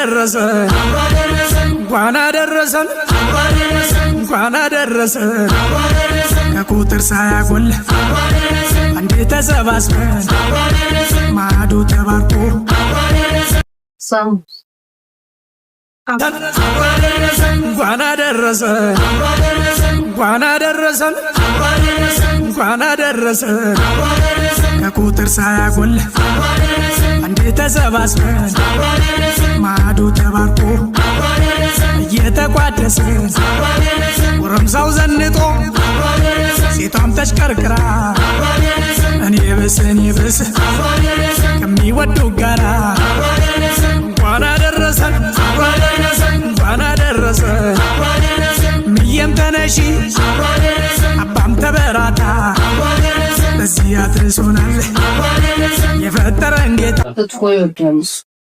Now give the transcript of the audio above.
አደረሰን እንኳን አደረሰን እንኳን አደረሰን ከቁጥር ሳያጎል አንዴ ተሰባስበን ማዶ ተባርኮ እንኳን አደረሰን እንኳን አደረሰን እንኳን አደረሰን ከቁጥር ሳያጎል አንዴ ተሰባስበን ማዶ ተባርኮ እየተቋደስን ጎረምሳው ዘንጦ ሴቷም ተሽከርክራ እኔ ብስ ከሚወዱ ጋራ እንኳን አደረሰን እንኳን አደረሰን ምየም ተነሺ አባም ተበራታ በዚህ አድርሶናል የፈጠረን ጌታ